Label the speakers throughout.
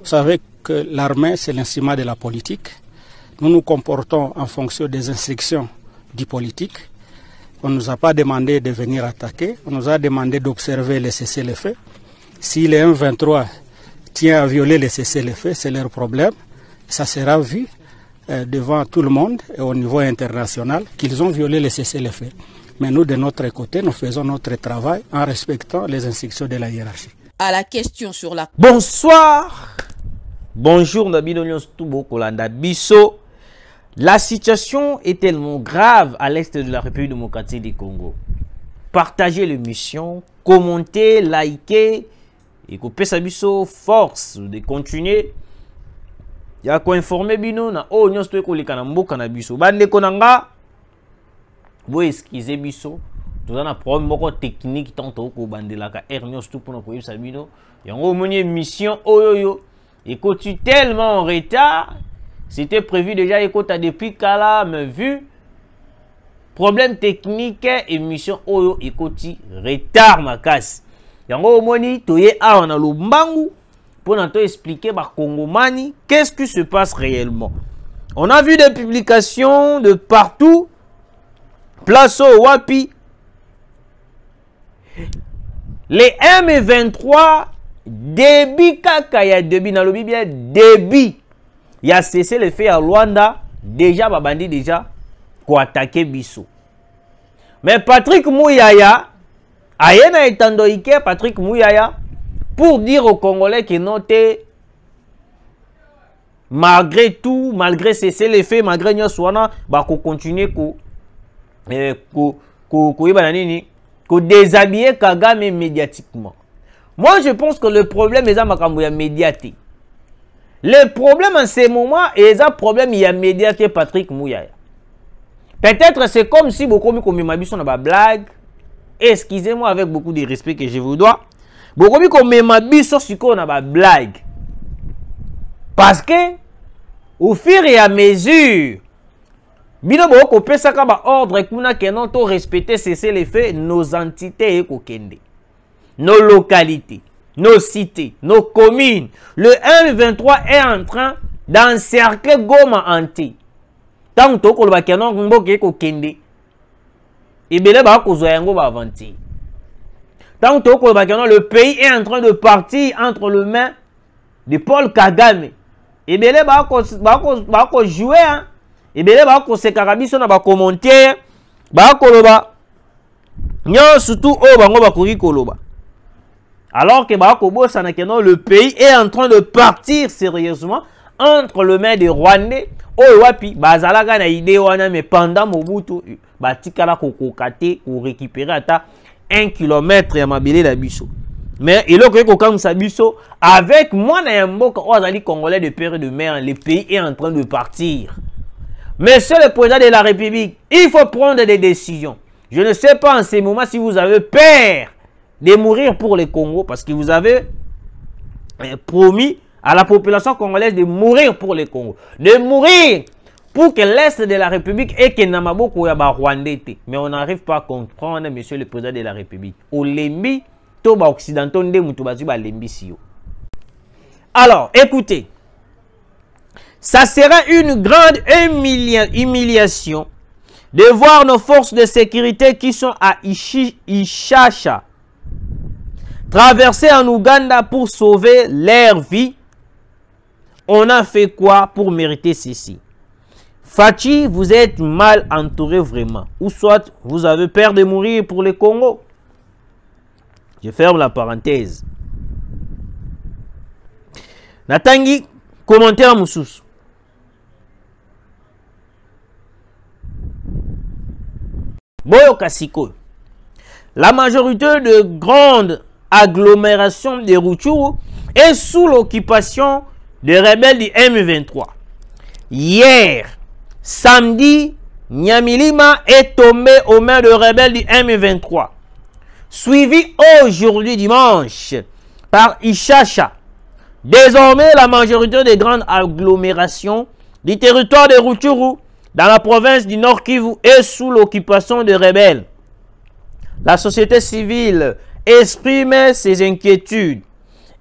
Speaker 1: Vous savez que l'armée, c'est l'instrument de la politique. Nous nous comportons en fonction des instructions du politique. On ne nous a pas demandé de venir attaquer, on nous a demandé d'observer les cessez-le-feu. Si les M23 tient à violer les cessez-le-feu, c'est leur problème. Ça sera vu devant tout le monde et au niveau international qu'ils ont violé les cessez-le-feu. Mais nous, de notre côté, nous faisons notre travail en respectant les instructions de la hiérarchie.
Speaker 2: À la question sur la...
Speaker 3: Bonsoir. Bonjour, Nabino Nyonstubo Kolanda Bisso. La situation est tellement grave à l'est de la République démocratique du Congo. Partagez l'émission, commentez, likez et coupez sa bisso force de continuer. Il y a quoi informer bino na oh nyonsto ekoleka na mboka na biso. Bande konanga bo eskize biso. Tout un problème moko technique tantôt ko bandelaka air nyonsto pour ko yebisa bino. Yango moni émission oyoyo écoute tellement en retard. C'était prévu déjà, écoute, depuis Kala, mais vu problème technique, émission Oyo, écoute, retard ma casse. Yango moni, toye a on a le mbangu pour nous expliquer par Congomani qu'est-ce qui se passe réellement. On a vu des publications de partout, place au Wapi. Les M23 débit kaka ya débit dans le Bible débit. Il y a cessé le fait à Rwanda, déjà, babandi déjà, pour attaquer Bisso. Mais Patrick Mouyaya, Ayena et Tandoïke, Patrick Mouyaya, pour dire aux Congolais qu'ils notaient, malgré tout, malgré cesser les faits, malgré Nyoswana, bah, qu'on continue, qu'on déshabiller Kagame médiatiquement. Moi, je pense que le problème est à médiatique. Le problème en ce moment, et un problème, il y a médiaté Patrick Mouyaya. Peut-être c'est comme si beaucoup comme Mabiso n'a pas blague. Excusez-moi avec beaucoup de respect que je vous dois. Beaucoup comme Mabiso n'a pas blague. Parce que, au fur et à mesure, bino beaucoup peut ça comme ordre et qu'on a que non to respecter cesser les faits nos entités et kokende, nos localités. Nos cités, nos communes. Le M23 est en train d'encercler Goma entier. Tant que le bakenon mboke ko kende. Ibele ba ko zoyango ba avanti. Tant que le bakenon le pays est en train de partir entre les mains de Paul Kagame. Ibele ba ko jouer hein. Ibele ba ko se karabiso na ba commenter. Ba ko loba. Nyo surtout o bango ba ko koloba. Alors que le pays est en train de partir sérieusement entre les mains des Rwandais. Wapi, bazalaga na idée wana mais pendant Mobutu, batikala kokokate ou récupérer à 1 km ya mabele la biso. Mais il est comme ça biso avec moi na mboka ozali congolais de père et de mère, le pays est en train de partir. Monsieur le président de la République, il faut prendre des décisions. Je ne sais pas en ce moment si vous avez peur de mourir pour le Congo, parce que vous avez promis à la population congolaise de mourir pour le Congo. De mourir pour que l'Est de la République et que Namaboko ya ba Rwandais. Mais on n'arrive pas à comprendre, monsieur le président de la République. Au lembi, to ba occidentaux nde mutu bazu ba lembi siyo. Alors, écoutez. Ça sera une grande humiliation de voir nos forces de sécurité qui sont à Ishasha traverser en Ouganda pour sauver leur vie. On a fait quoi pour mériter ceci? Fachi, vous êtes mal entouré vraiment. Ou soit vous avez peur de mourir pour le Congo. Je ferme la parenthèse. Natangi, commentaire Moussous. Boyo Kasiko. La majorité de grandes agglomérations de Rutshuru est sous l'occupation des rebelles du M23. Hier, samedi, Nyamilima est tombé aux mains de rebelles du M23. Suivi aujourd'hui dimanche par Ishasha. Désormais, la majorité des grandes agglomérations du territoire de Rutshuru dans la province du Nord Kivu est sous l'occupation des rebelles. La société civile exprime ses inquiétudes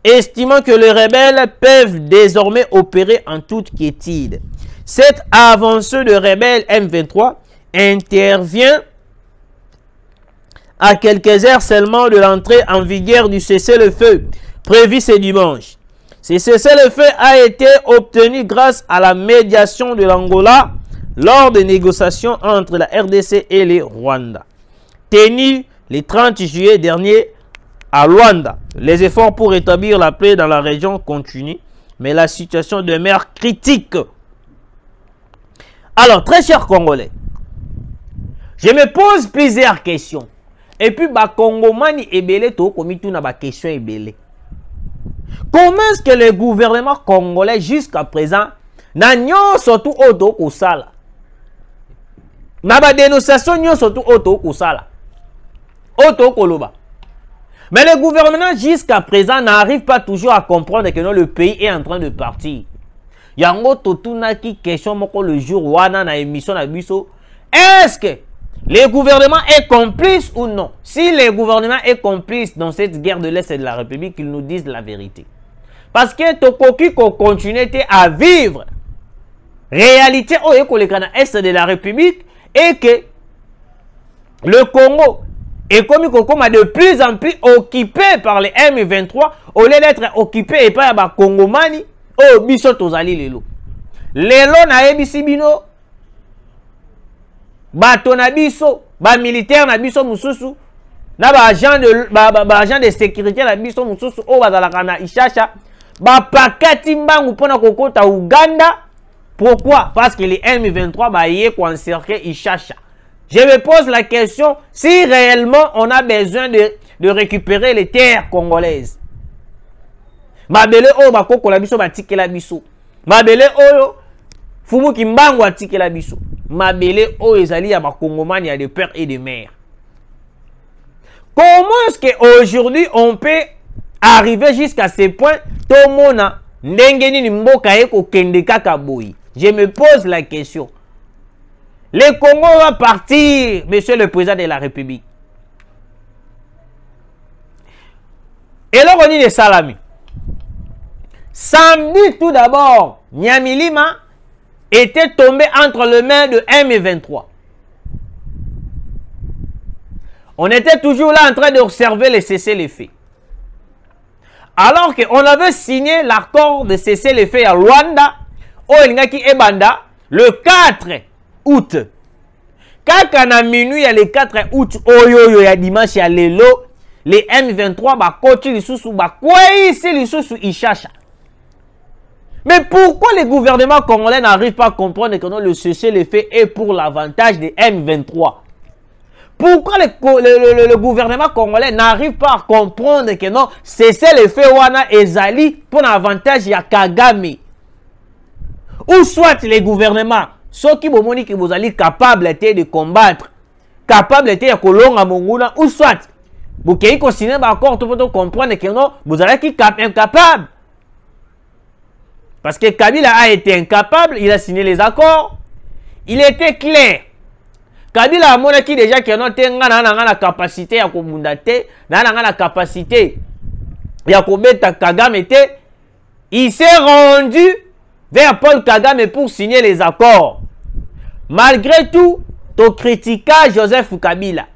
Speaker 3: estimant que les rebelles peuvent désormais opérer en toute quiétude. Cette avancée de rebelles M23 intervient à quelques heures seulement de l'entrée en vigueur du cessez-le-feu prévu ce dimanche. Ce cessez-le-feu a été obtenu grâce à la médiation de l'Angola lors des négociations entre la RDC et le Rwanda. Tenu le 30 juillet dernier à Luanda, les efforts pour rétablir la paix dans la région continuent, mais la situation demeure critique. Alors, très chers Congolais, je me pose plusieurs questions. Et puis, Congomani ebele to komitu na ba question ebele. Comment est-ce que le gouvernement congolais jusqu'à présent n'a nyon surtout auto kusala? Na ba dénonciation nyon surtout auto kusala. Auto koloba. Mais le gouvernement jusqu'à présent n'arrive pas toujours à comprendre que non, le pays est en train de partir. Yango totuna ki question moko le jour wana na émission na biso. Est-ce que le gouvernement est complice ou non? Si le gouvernement est complice dans cette guerre de l'Est et de la République, qu'ils nous disent la vérité. Parce que Tokoki continue à vivre réalité au Est de la République et que le Congo est comme de plus en plus occupé par les M23 au lieu d'être occupé par les Congomani au biso tozali lelo. Lelo na ebisi bino bato na biso, ba militaire na biso mususu, na ba agent de sécurité na biso mususu o bazalaka na Ishasha, ba pakati mbangu pona kokota Uganda. Pourquoi? Parce que les M23 ba yé ko encercler Ishasha. Je me pose la question si réellement on a besoin de récupérer les terres congolaises. Mabele o bakoko la biso batike la biso. Mabele oyo fumu kimbangu atike la biso. Mabele o ezali ya bakongomani ya de père et de mère. Comment est-ce qu'aujourd'hui on peut arriver jusqu'à ce point tomona ndengeni ni mboka eko kende kaka boyi? Je me pose la question. Le Congo va partir, monsieur le président de la République. Et là, on dit les salami. Samedi, tout d'abord, Nyamilima était tombé entre les mains de M23. On était toujours là en train d'observer les cessez-le-feu. Alors qu'on avait signé l'accord de cessez-le-feu à Luanda, au Ngaki Ebanda, le 4 août. Kaka na minuit ya le 4 août oyoyo ya dimanche ya lelo, les M23 ba koti lisusu ba kwesi lisusu Ishasha. Mais pourquoi le gouvernement congolais n'arrive pas à comprendre que non, le cessez-le-feu est pour l'avantage des M23? Pourquoi le gouvernement congolais n'arrive pas à comprendre que non, cessez-le-feu wana ezali pour l'avantage ya Kagame? Ou soit les gouvernements ceux qui bomoni que vous allez capable de combattre, capable de kolonga monguna, ou soit vous qui continuez encore tout pour comprendre que non, vous allez qui incapable. Parce que Kabila a été incapable, il a signé les accords, il était clair. Kabila a montré déjà que non tenga la capacité à komundate, la capacité ya kobeta Kagame te, il s'est rendu vers Paul Kagame pour signer les accords. Malgré tout, tu critiques Joseph Kabila.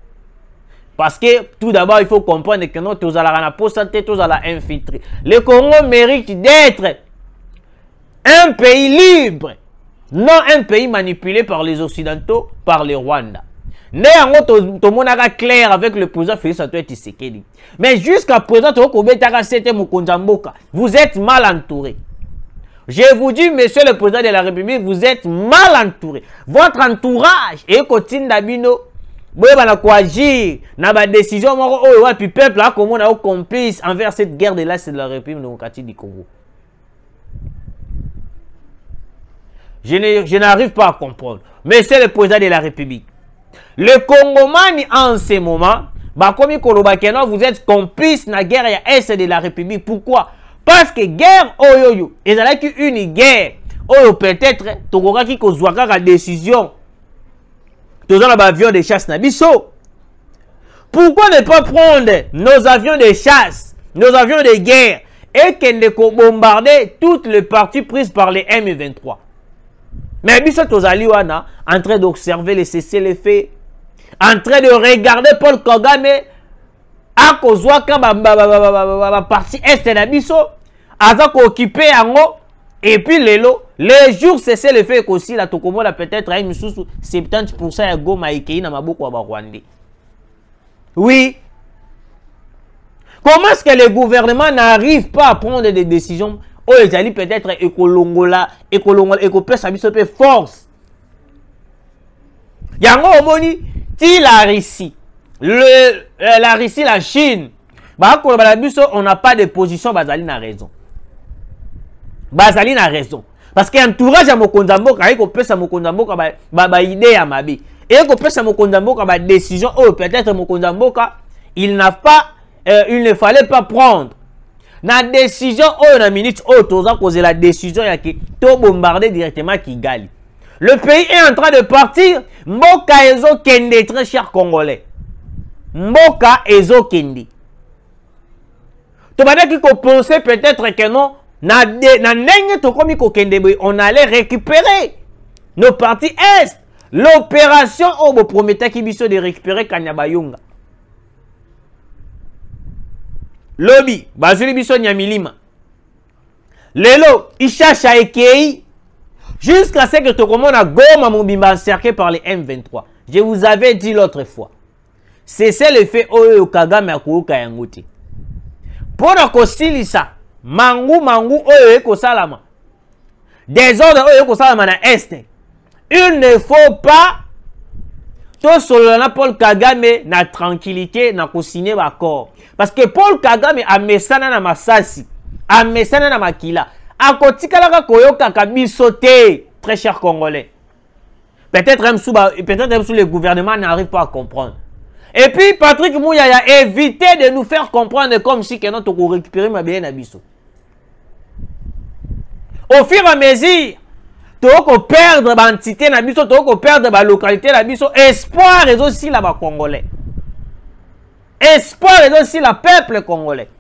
Speaker 3: Parce que tout d'abord, il faut comprendre que nous allons poster, nous allons infiltrer. Le Congo mérite d'être un pays libre, non un pays manipulé par les Occidentaux, par les Rwandais. Tout le monde est clair avec le président Félix Antoine Tshisekedi. Mais jusqu'à présent, vous êtes mal entouré. Je vous dis, monsieur le président de la République, vous êtes mal entouré. Votre entourage est continue d'abino. Vous avez agir dans la décision du peuple comme on a complice envers cette guerre de l'Est de la République démocratique du Congo. Je n'arrive pas à comprendre. Monsieur le président de la République, le Congomani en ce moment, vous êtes complice dans la guerre de l'Est de la République. Pourquoi? Parce que guerre oyoyo, il y a une guerre oyo peut-être tokoka ki kozwaka la décision. Toza na avions de chasse na biso. Pourquoi ne pas prendre nos avions de chasse, nos avions de guerre et qu'elle ne bombarder toutes les parties prises par les M23. Mais biso tozali wana en train d'observer les cessez-le-feu, en train de regarder Paul Kagame a kozwa ka ba partie est na biso aza ko occuper yango et puis les jours cessez-le-feu aussi la tokomona peut-être à une sous 70% ya Goma ikei na maboko wa Rwandais. Oui. Comment est-ce que le gouvernement n'arrive pas à prendre des décisions? Oh, ils allaient peut-être écolongola, sa bisope force. Yango omoni, ti la Russie, la Russie, la Chine, on n'a pas de position, bazali na raison. Bazali na raison. Parce que entourage à Mokondamboka, il peut sa Mokondamboka, ba idée à Mabi. Et il peut sa Mokondamboka, ba décision, oh, peut-être Mokondamboka, il n'a pas, il ne fallait pas prendre. La décision, oh, la minute, oh, toza cause la décision, il y a qui, to bombarder directement Kigali. Le pays est en train de partir. Mboka ezo kende, très cher Congolais. Mboka ezo kende. Tu vas dire qu'il faut penser peut-être que non, on allait récupérer nos parties est. L'opération, oh, vous promettez qu'il y de récupérer Kanyabayonga. Lobby, Bazuli Biso Nyamilima. Lelo, il cherche à Ekei. Jusqu'à ce que tu commandes à Goma Mobimba encerclé par les M23. Je vous avais dit l'autre fois. C'est le fait Oyo Kagame Akouka Yangote. Pour que Silisa, Mangu Oyo Eko Salama. Désordre Oyo Eko Salama na Est. Il ne faut pas tout solana Paul Kagame na tranquillité na signer accord. Parce que Paul Kagame a mesana na masasi, a mesana na makila. A kotikalaka koyoka kabisote, très cher Congolais. Peut-être même sous le gouvernement n'arrive pas à comprendre. Et puis Patrick Mouya a évité de nous faire comprendre comme si que notre récupérer ma bien abisso. Au fur et à mesure, tu vas perdre l'entité nabisso, tu vas perdre la localité nabisso. Espoir est aussi là bas Congolais. Espoir est aussi le peuple congolais.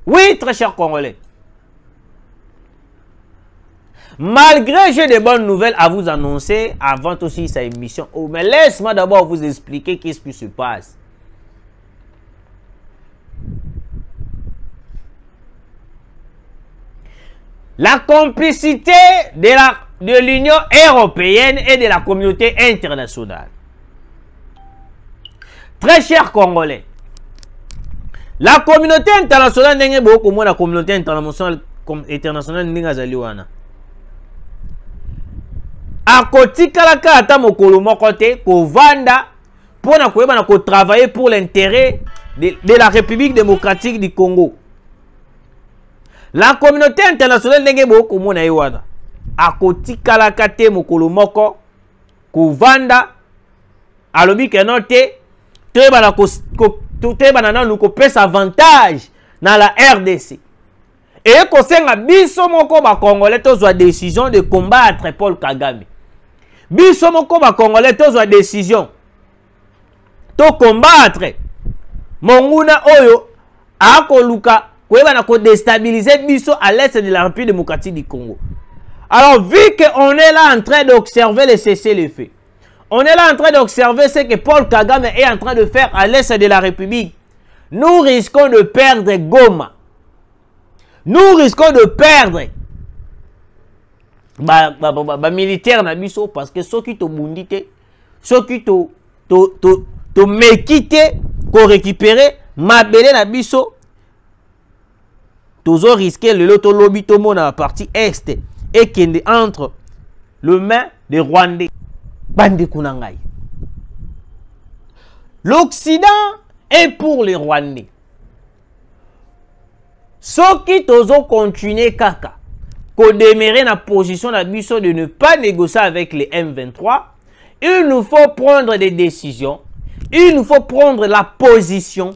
Speaker 3: Oui, très cher Congolais. Malgré j'ai de bonnes nouvelles à vous annoncer avant aussi sa émission. Oh, mais laisse-moi d'abord vous expliquer qu'est-ce qui se passe. La complicité de l'Union européenne et de la communauté internationale. Très cher Congolais, la communauté internationale n'est pas beaucoup moins la communauté internationale n'est pas à côté kalaka ata mokolo mokote ko vanda pour na koyeba na ko travailler pour l'intérêt de la République démocratique du Congo. La communauté internationale n'est pas beaucoup moins na à côté kalaka te mokolo moko ko vanda alobi ke note nous copes avantage dans la RDC. Et qu'on sait biso moko ba Congolais tozo décision de combattre Paul Kagame. Biso moko ba Congolais tozo décision to combattre Monguna Oyo akoluka koyeba na ko déstabiliser biso à l'est de la République démocratique du Congo. Alors vu qu'on est là en train d'observer les cessez-le-feu, on est là en train d'observer ce que Paul Kagame est en train de faire à l'est de la République. Nous risquons de perdre Goma. Nous risquons de perdre militaire na biso parce que ceux qui t'ont bundité, ceux qui t'ont méquité, qu'on récupérer, mabélé na biso, tous ont risqué le loto lobby tomo na partie est et qui est entre le main des Rwandais. L'Occident est pour les Rwandais. Ceux qui ont continué kaka, qu'on demeurer dans la position de ne pas négocier avec les M23, il nous faut prendre des décisions, il nous faut prendre la position.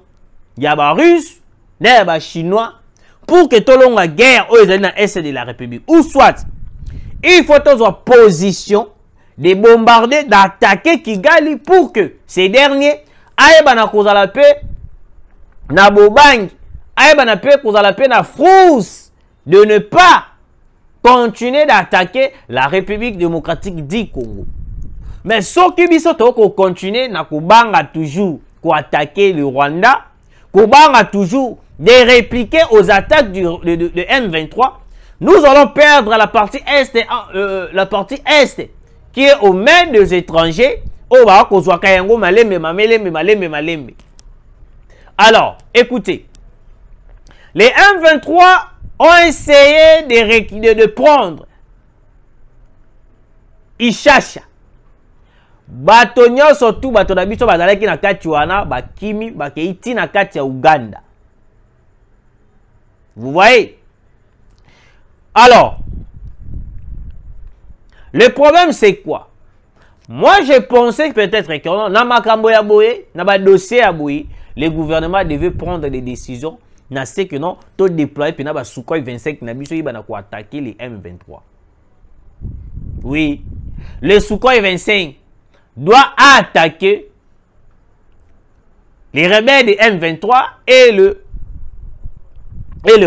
Speaker 3: Il y a des Russes, il y a des Chinois, pour que tout le monde guerre aux Est de la République. Ou soit, il faut avoir position de bombarder, d'attaquer Kigali pour que ces derniers aillent à la paix na bobangi ayeba na pe kozala pe na frousse de ne pas continuer d'attaquer la République démocratique du Congo. Mais ce qui biso to ko continuer na kubanga toujours ko attaquer le Rwanda, kubanga toujours de répliquer aux attaques de M23, nous allons perdre la partie est qui est aux mains des étrangers. Alors, écoutez, les M23 ont essayé de prendre Ishasha. Batonyo surtout batonabiso bazalaki na kati wana bakimi bakeiti na kati ya Uganda. Vous voyez? Alors, le problème c'est quoi? Moi je pensais peut-être que na makambo ya boye, na ba dossier ya boye, le gouvernement devait prendre des décisions. Na ce que non, to déployer puis na ba Sukhoi 25 na biso yiba na ko attaquer les M23. Oui, le Sukhoi 25 doit attaquer les rebelles de M23 et le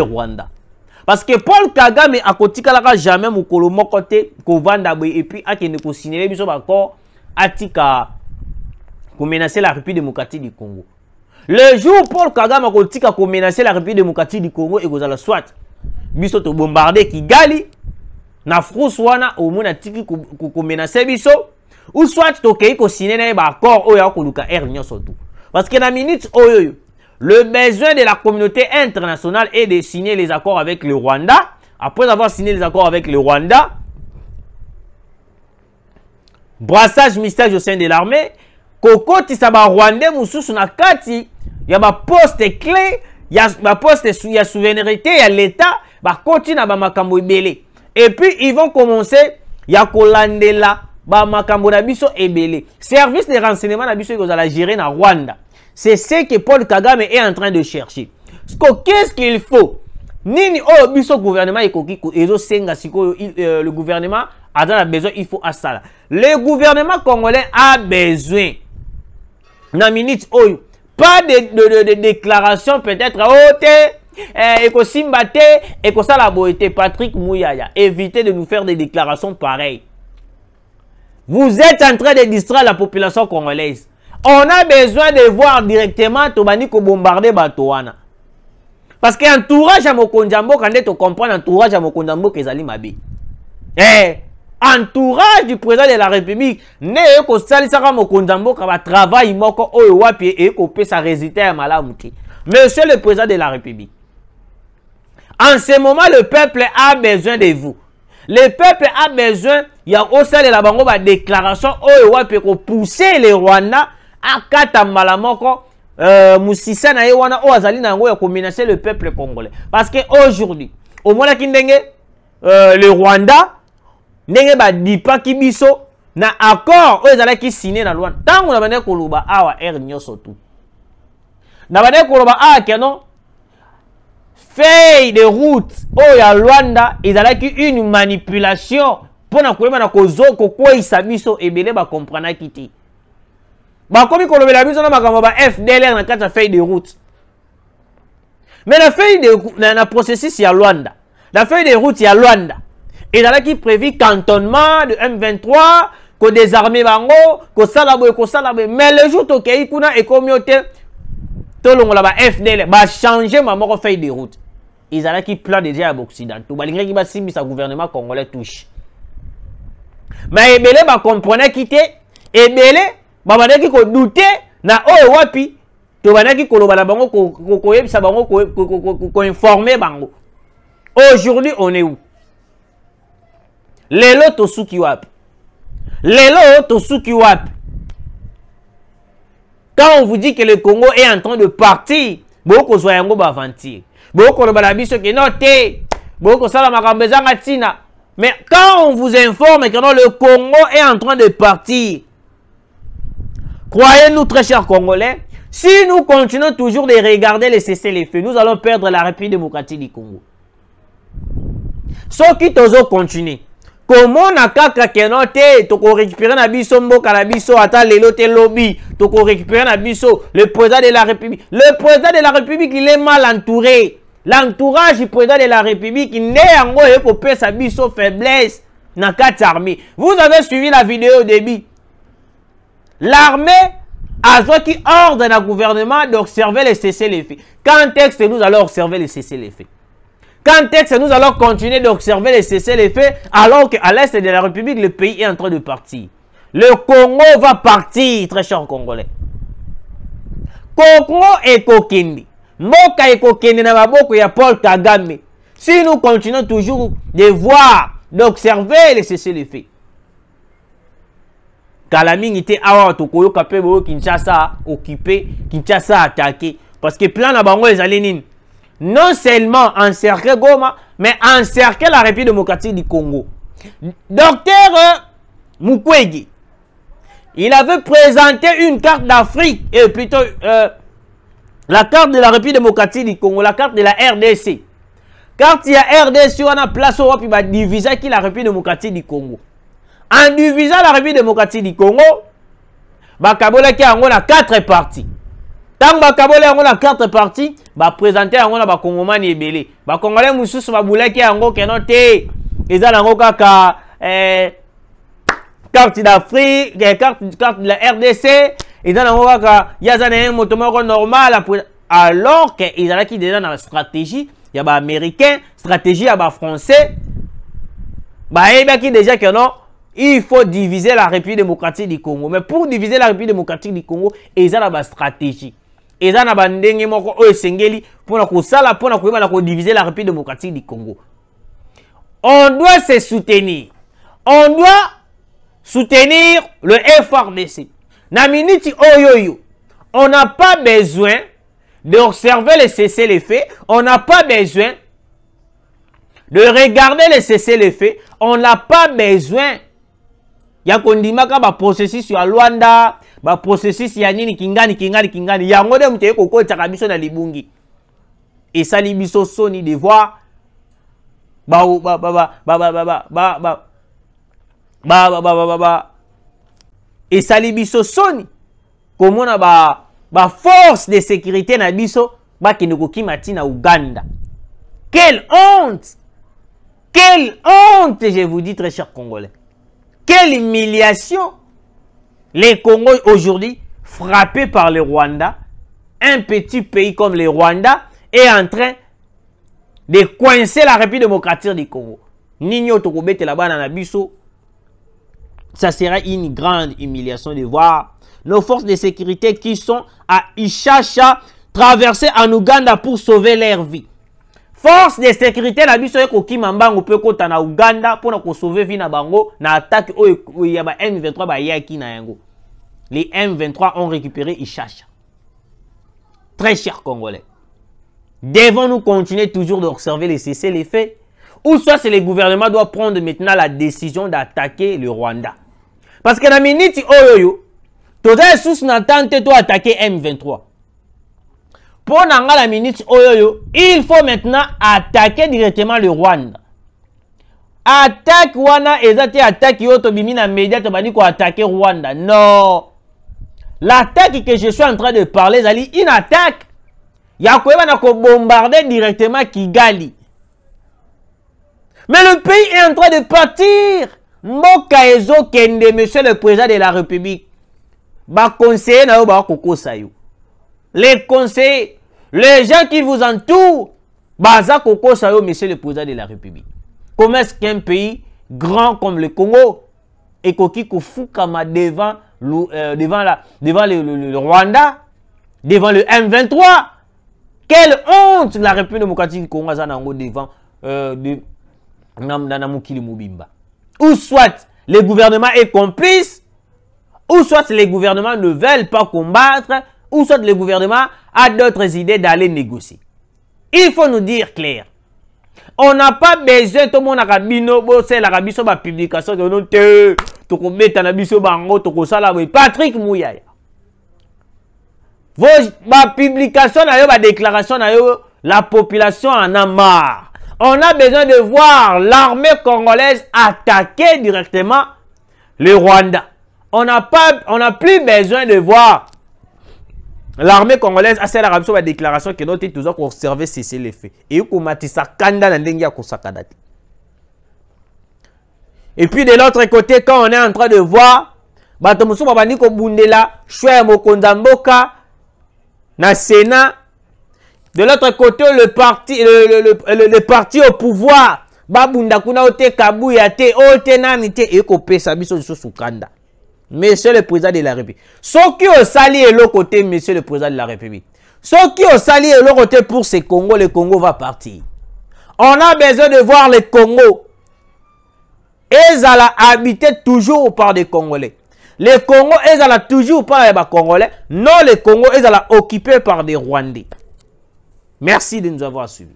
Speaker 3: Rwanda. Parce que Paul Kagame a kotikalaka jamais mukolo moko te kovanda boy et puis a kende ko signaler biso bakor atika ko menacer la République démocratique du Congo. Le jour Paul Kagame a kotika ko menacer la République démocratique du Congo et kozala soit biso to bombarder Kigali na France wana au mona tiki ko menacer biso ou soit to kei ko signaler ba accord oya ko luka air nyonso tout. Parce que na minute oyo le besoin de la communauté internationale est de signer les accords avec le Rwanda. Après avoir signé les accords avec le Rwanda, brassage mystère au sein de l'armée, Koko Tisaba Rwandais Moussus na kati, il y a ma poste clé, il y a ma poste, il y a souveraineté, il y a l'État, bah continue à makambo ebele. Et puis ils vont commencer, il y a Kolandela, bah makambo na biso ebele. Service de renseignement na biso ils gérer na Rwanda. C'est ce que Paul Kagame est en train de chercher. Qu'est-ce qu'il faut? Nini oh biso gouvernement le gouvernement a besoin, il faut à ça. Le gouvernement congolais a besoin. Na minute oh pas de déclaration peut-être eko simbate eko sala boete Patrick Mouyaya. Évitez de nous faire des déclarations pareilles. Vous êtes en train de distraire la population congolaise. On a besoin de voir directement Tobani ko bombarder Batouana. Parce que entourage à Mokonjambo, quand tu comprends entourage à Mokonjambo kezali mabe. Entourage du président de la République, ne ko salisaka Mokonjambo ka ba travail moko oyo wapi e ko pe sa résultat ya malamuti. Monsieur le président de la République. En ce moment le peuple a besoin de vous. Le peuple a besoin, il y a aussi de la bango ba déclaration oyo wapi ko pousser les Rwandais akata malamoko musisa na yewana o azali na ngo ya ko menacer le peuple congolais parce que aujourd'hui au moins ki ndenge le Rwanda ndenge ba dipa kibiso na accord o ezala ki signé na Rwanda tango na bane koloba awa air nyoso tout na bane koloba a kenon feuille de route o ya Rwanda ezala ki une manipulation pona koyeba na kozoko ko isabiso ebele ba comprendre kiti. Bah comme il la mise en FDLR dans quatre feuilles de route. Mais la feuille de la processus il y a Luanda. La feuille de route il y a Luanda. Et dans là qui prévu cantonnement de M23, que désarmer bango, que salabo, que salabo. Mais le jour où il y a une communauté, tout le monde là FDLR va changer ma feuille de route. Ils ont là qui plan déjà à l'Occident. Tout le monde qui va signer sa gouvernement congolais touche. Mais Ebele va comprendre quitter Ebele babandaki ko douter na oyo wapi to banaki koloba na bango ko yebisa bango ko informer bango. Aujourd'hui on est où? Lelo to suki wapi? Lelo to suki wapi? Quand on vous dit que le Congo est en train de partir, boko zoyango ba aventir. Boko loba na biso ke noté, boko sala makambo ezanga tina. Mais quand on vous informe que non, le Congo est en train de partir, croyez-nous très chers Congolais, si nous continuons toujours de regarder les cessez-les-feux, nous allons perdre la République démocratique du Congo. Ce qui toujours continuer, Comment na kaka kenote to ko récupérer na biso mboka na biso ata lelo te lobby to ko récupérer na biso le président de la République. Le président de la République il est mal entouré. L'entourage du président de la République il n'est en gros pour payer sa biso faiblesse na quatre armées. Vous avez suivi la vidéo au début. L'armée a qui ordre au gouvernement d'observer les cessez-le-feu. Quand est-ce que nous allons observer les cessez-le-feu? Quand est-ce que nous allons continuer d'observer les cessez-le-feu alors qu'à l'est de la République, le pays est en train de partir? Le Congo va partir, très cher Congolais. Congo et Kokindi. Moka et Kokindi na maboko ya Paul Kagame. Si nous continuons toujours de voir, d'observer les cessez-le-feu. Kalaming était awa tokoyo kapebo Kinshasa occupé, Kinshasa attaqué. Parce que plan na bango les alénines. Non seulement encercler Goma, mais encercler la République démocratique du Congo. Docteur Mukwege, il avait présenté une carte d'Afrique, et plutôt la carte de la République démocratique du Congo, la carte de la RDC. Quand il y a RDC, on a place au il va diviser qui la République démocratique du Congo. En divisant la République démocratique du Congo, Bakabola qui a 4 parties. Tant Bakabola a 4 parties, va présenter un ba Congomani et belé. Ba Congolais mususu ba boula qui a kenote. Ils ont kaka carte d'Afrique, carte de la RDC. Ils ont kaka yazane motomoko normal alors qu'ils ont qui déjà dans la stratégie, il y a ba américain, stratégie ya ba français. Ba qui déjà que non, il faut diviser la République démocratique du Congo. Mais pour diviser la République démocratique du Congo, ils ont une stratégie. Ils ont une stratégie pour diviser la République démocratique du Congo. On doit se soutenir. On doit soutenir le FARDC. On n'a pas besoin d'observer les cessez-le-feu. On n'a pas besoin de regarder les cessez-le-feu. On n'a pas besoin. Il y a un processus sur Luanda, un processus ya nini kingani. Yango de muteye koko takabiso na libungi. Et ça libiso soni de voir et ça libiso soni comment na ba force de sécurité na biso ba kinoko kimati na Uganda. Quelle honte! Quelle honte, je vous dis très chers Congolais. Quelle humiliation! Les Congos aujourd'hui, frappés par le Rwanda, un petit pays comme le Rwanda, est en train de coincer la République démocratique du Congo. Nino Tokobete là-bas dans la biso, ça sera une grande humiliation de voir nos forces de sécurité qui sont à Ishasha traverser en Ouganda pour sauver leur vie. Force de sécurité la biso eko kimambango pe kota na Uganda pour na sauver vie na bango na attaque o ya ba M23 ba yaki na yango. Les M23 ont récupéré Ishasha. Très chers Congolais, devons-nous continuer toujours d'observer les cessez-le-feu ou soit c'est le gouvernement doit prendre maintenant la décision d'attaquer le Rwanda? Parce que na minute oyoyo toza sous na tente to attaquer M23. Pour la minute oyoyo, il faut maintenant attaquer directement le Rwanda. Attaque wana ezati attaque yoto bimina média to bani ko attaquer Rwanda. Non. L'attaque que je suis en train de parler, c'est une attaque. Yakoeba na ko bombarder directement Kigali. Mais le pays est en train de partir. Mboka ezo kende, monsieur le président de la République. Ba conseiller na yo ba koko sayo. Les conseillers, les gens qui vous entourent, baza koko sayo, monsieur le président de la République. Comment est-ce qu'un pays grand comme le Congo et koki kufukama devant le Rwanda, devant le M23? Quelle honte la République démocratique du Congo devant Namukili Mubimba. Ou soit le gouvernement est complice, ou soit les gouvernements ne veulent pas combattre, ou soit le gouvernement a d'autres idées d'aller négocier. Il faut nous dire clair. On n'a pas besoin tout le monde a bino c'est la rabiso ba publication de note to ko meta na biso bango to ko sala Patrick Mouyaya. Vos ba publication na yo ba déclaration na yo la population en a marre. On a besoin de voir l'armée congolaise attaquer directement le Rwanda. On n'a plus besoin de voir l'armée congolaise a fait la déclaration que nous toujours observer cesser les faits. Et puis de l'autre côté, quand on est en train de voir Batomusu Babaniko Bundela, Choué Mokondamboka, na Sénat, de l'autre côté, le parti au pouvoir, Babunda Kuna Ote Kabuyate, Ote Nanite, et Kopé Sabiso Sousukanda. Monsieur le Président de la République. Ceux qui ont sali et l'autre côté, Monsieur le Président de la République. Ceux qui ont sali et l'autre côté pour ces Congo, le Congo va partir. On a besoin de voir le Congo. Ils allaient habiter toujours par des Congolais. Les Congo, ils allaient toujours par des Congolais. Non, les Congo, ils allaient occupés par des Rwandais. Merci de nous avoir suivis.